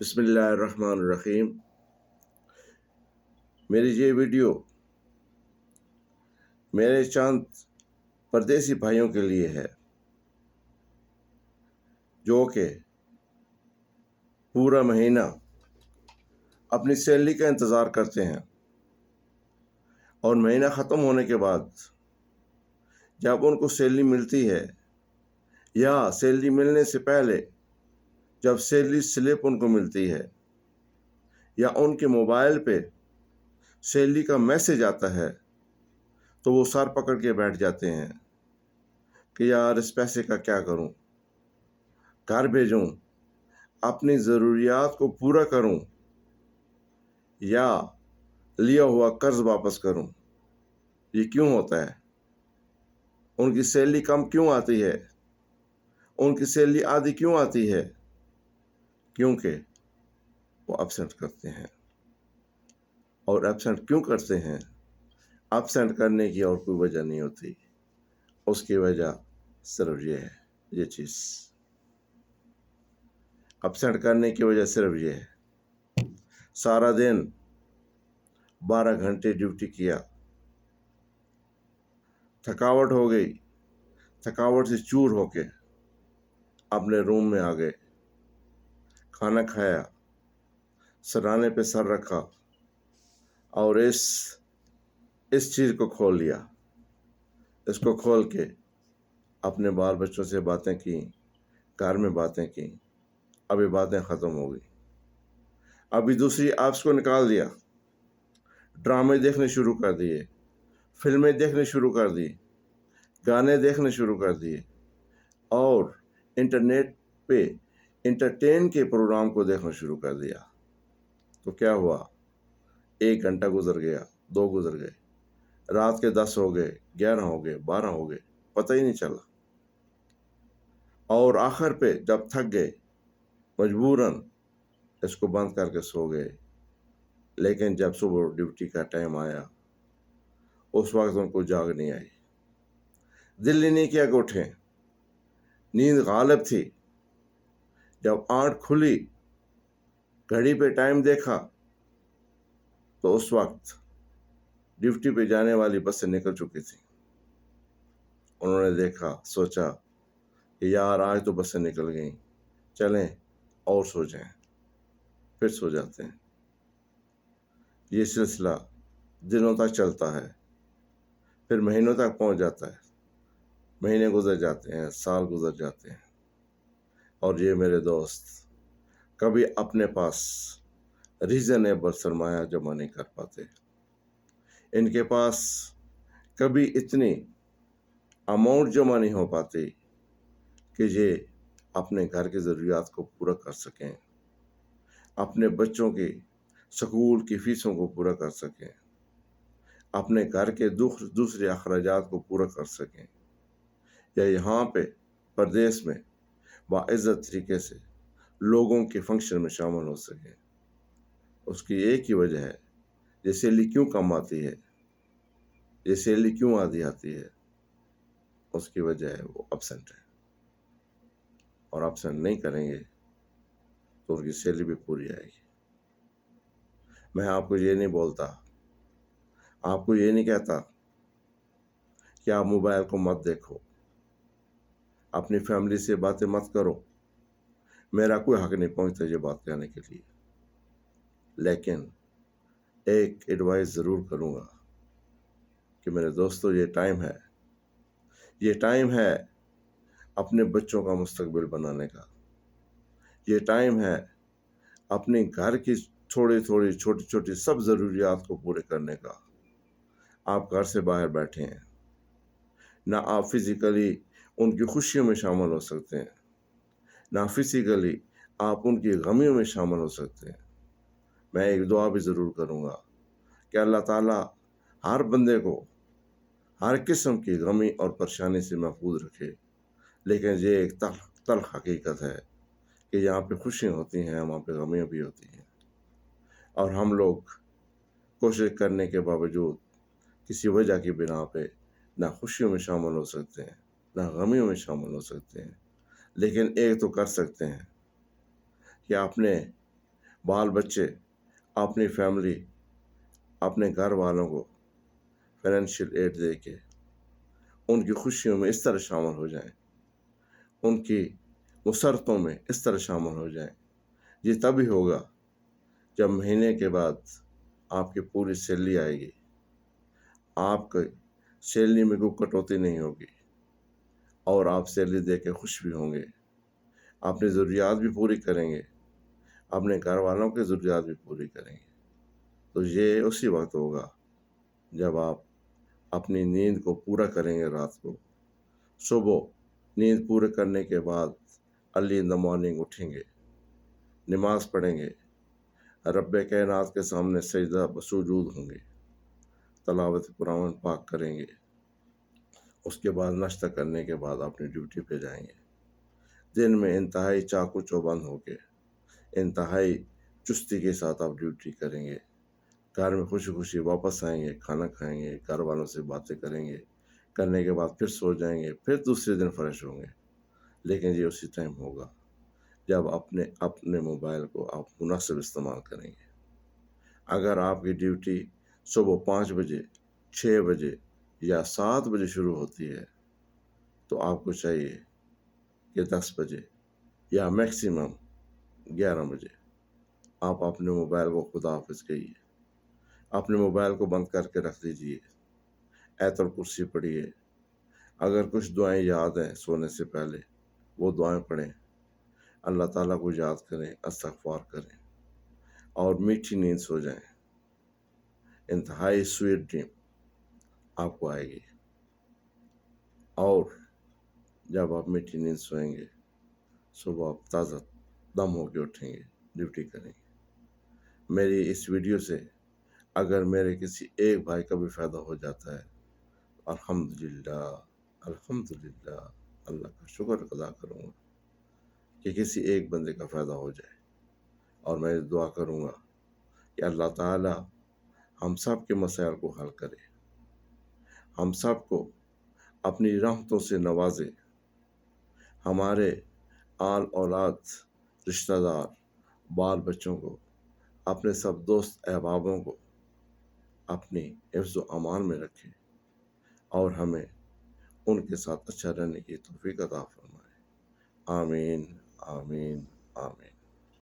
بسم اللہ الرحمن الرحیم۔ میری یہ ویڈیو میرے چند پردیسی بھائیوں کے لیے ہے جو کہ پورا مہینہ اپنی سیلری کا انتظار کرتے ہیں، اور مہینہ ختم ہونے کے بعد جب ان کو سیلری ملتی ہے یا سیلری ملنے سے پہلے جب سیلری سلپ ان کو ملتی ہے یا ان کے موبائل پہ سیلری کا میسج آتا ہے تو وہ سر پکڑ کے بیٹھ جاتے ہیں کہ یار اس پیسے کا کیا کروں، گھر بھیجوں، اپنی ضروریات کو پورا کروں یا لیا ہوا قرض واپس کروں۔ یہ کیوں ہوتا ہے؟ ان کی سیلری کم کیوں آتی ہے؟ ان کی سیلری آدھی کیوں آتی ہے؟ کیونکہ وہ ایبسنٹ کرتے ہیں۔ اور ایبسنٹ کیوں کرتے ہیں؟ ایبسنٹ کرنے کی اور کوئی وجہ نہیں ہوتی، اس کی وجہ صرف یہ ہے، یہ چیز ایبسنٹ کرنے کی وجہ صرف یہ ہے، سارا دن 12 گھنٹے ڈیوٹی کیا، تھکاوٹ ہو گئی، تھکاوٹ سے چور ہو کے اپنے روم میں آ گئے، کھانا کھایا، سرانے پہ سر رکھا اور اس چیز کو کھول لیا، اس کو کھول کے اپنے بال بچوں سے باتیں کی، گھر میں باتیں کی، ابھی باتیں ختم ہو گئی، ابھی دوسری ایپس کو نکال دیا، ڈرامے دیکھنے شروع کر دیے، فلمیں دیکھنے شروع کر دی، گانے دیکھنے شروع کر دیے، اور انٹرنیٹ پہ انٹرٹین کے پروگرام کو دیکھنا شروع کر دیا۔ تو کیا ہوا؟ 1 گھنٹہ گزر گیا، 2 گزر گئے، رات کے 10 ہو گئے، 11 ہو گئے، 12 ہو گئے، پتہ ہی نہیں چلا۔ اور آخر پہ جب تھک گئے مجبوراً اس کو بند کر کے سو گئے، لیکن جب صبح ڈیوٹی کا ٹائم آیا اس وقت ان کو جاگ نہیں آئی، دل ہی نہیں کیا کہ اٹھیں، نیند غالب تھی۔ جب آنکھ کھلی، گھڑی پہ ٹائم دیکھا تو اس وقت ڈیوٹی پہ جانے والی بسیں نکل چکی تھیں۔ انہوں نے دیکھا، سوچا کہ یار آج تو بسیں نکل گئیں، چلیں اور سو جائیں، پھر سو جاتے ہیں۔ یہ سلسلہ دنوں تک چلتا ہے، پھر مہینوں تک پہنچ جاتا ہے، مہینے گزر جاتے ہیں، سال گزر جاتے ہیں، اور یہ میرے دوست کبھی اپنے پاس ریزنیبل سرمایہ جمع نہیں کر پاتے۔ ان کے پاس کبھی اتنی اماؤنٹ جمع نہیں ہو پاتی کہ یہ اپنے گھر کی ضروریات کو پورا کر سکیں، اپنے بچوں کی سکول کی فیسوں کو پورا کر سکیں، اپنے گھر کے دوسرے اخراجات کو پورا کر سکیں، یا یہاں پہ پردیس میں باعزت طریقے سے لوگوں کے فنکشن میں شامل ہو سکیں۔ اس کی ایک ہی وجہ ہے، یہ سیلری کیوں کم آتی ہے، یہ سیلری کیوں آدھی آتی ہے؟ اس کی وجہ ہے وہ ایبسنٹ ہے، اور ایبسنٹ نہیں کریں گے تو ان کی سیلری بھی پوری آئے گی۔ میں آپ کو یہ نہیں بولتا، آپ کو یہ نہیں کہتا کہ آپ موبائل کو مت دیکھو، اپنی فیملی سے باتیں مت کرو، میرا کوئی حق نہیں پہنچتا یہ بات کہنے کے لیے، لیکن ایک ایڈوائز ضرور کروں گا کہ میرے دوستو، یہ ٹائم ہے، یہ ٹائم ہے اپنے بچوں کا مستقبل بنانے کا، یہ ٹائم ہے اپنے گھر کی چھوٹی چھوٹی سب ضروریات کو پورے کرنے کا۔ آپ گھر سے باہر بیٹھے ہیں، نہ آپ فزیکلی ان کی خوشیوں میں شامل ہو سکتے ہیں، نہ فزیکلی آپ ان کی غمیوں میں شامل ہو سکتے ہیں۔ میں ایک دعا بھی ضرور کروں گا کہ اللہ تعالیٰ ہر بندے کو ہر قسم کی غمی اور پریشانی سے محفوظ رکھے، لیکن یہ ایک تلخ حقیقت ہے کہ یہاں پہ خوشیاں ہوتی ہیں، وہاں پہ غمیاں بھی ہوتی ہیں، اور ہم لوگ کوشش کرنے کے باوجود کسی وجہ کی بنا پہ نہ خوشیوں میں شامل ہو سکتے ہیں، نہ غمیوں میں شامل ہو سکتے ہیں۔ لیکن ایک تو کر سکتے ہیں کہ اپنے بال بچے اپنی فیملی، اپنے گھر والوں کو فائنینشیل ایڈ دے کے ان کی خوشیوں میں اس طرح شامل ہو جائیں، ان کی مسرتوں میں اس طرح شامل ہو جائیں۔ یہ تبھی ہوگا جب مہینے کے بعد آپ کی پوری سیلری آئے گی، آپ کی سیلری میں کوئی کٹوتی نہیں ہوگی، اور آپ سیلری دے کے خوش بھی ہوں گے، اپنی ضروریات بھی پوری کریں گے، اپنے گھر والوں کی ضروریات بھی پوری کریں گے۔ تو یہ اسی وقت ہوگا جب آپ اپنی نیند کو پورا کریں گے۔ رات کو صبح نیند پورے کرنے کے بعد ارلی ان دا مارننگ اٹھیں گے، نماز پڑھیں گے، رب کائنات کے سامنے سجدہ بسجود ہوں گے، تلاوت قرآن پاک کریں گے، اس کے بعد ناشتہ کرنے کے بعد اپنی ڈیوٹی پہ جائیں گے۔ دن میں انتہائی چاقو چوبند ہو کے انتہائی چستی کے ساتھ آپ ڈیوٹی کریں گے، گھر میں خوشی خوشی واپس آئیں گے، کھانا کھائیں گے، گھر والوں سے باتیں کریں گے، کرنے کے بعد پھر سو جائیں گے، پھر دوسرے دن فریش ہوں گے۔ لیکن یہ اسی ٹائم ہوگا جب اپنے موبائل کو آپ مناسب استعمال کریں گے۔ اگر آپ کی ڈیوٹی صبح 5 بجے، 6 بجے یا 7 بجے شروع ہوتی ہے تو آپ کو چاہیے کہ 10 بجے یا میکسیمم 11 بجے آپ اپنے موبائل کو خدا حافظ کہیے، اپنے موبائل کو بند کر کے رکھ دیجیے، آیت الکرسی پڑھیے، اگر کچھ دعائیں یاد ہیں سونے سے پہلے وہ دعائیں پڑھیں، اللہ تعالیٰ کو یاد کریں، استغفار کریں، اور میٹھی نیند سو جائیں۔ انتہائی سویٹ ڈریم آپ کو آئے گی، اور جب آپ میٹھی نیند سوئیں گے صبح آپ تازہ دم ہو کے اٹھیں گے، ڈیوٹی کریں گے۔ میری اس ویڈیو سے اگر میرے کسی ایک بھائی کا بھی فائدہ ہو جاتا ہے، الحمدللہ، الحمدللہ، اللہ کا شکر ادا کروں گا کہ کسی ایک بندے کا فائدہ ہو جائے، اور میں دعا کروں گا کہ اللہ تعالی ہم سب کے مسائل کو حل کرے، ہم سب کو اپنی رحمتوں سے نوازے، ہمارے آل اولاد، رشتہ دار، بال بچوں کو، اپنے سب دوست احبابوں کو اپنی حفظ و امان میں رکھے، اور ہمیں ان کے ساتھ اچھا رہنے کی توفیق عطا فرمائے۔ آمین، آمین، آمین۔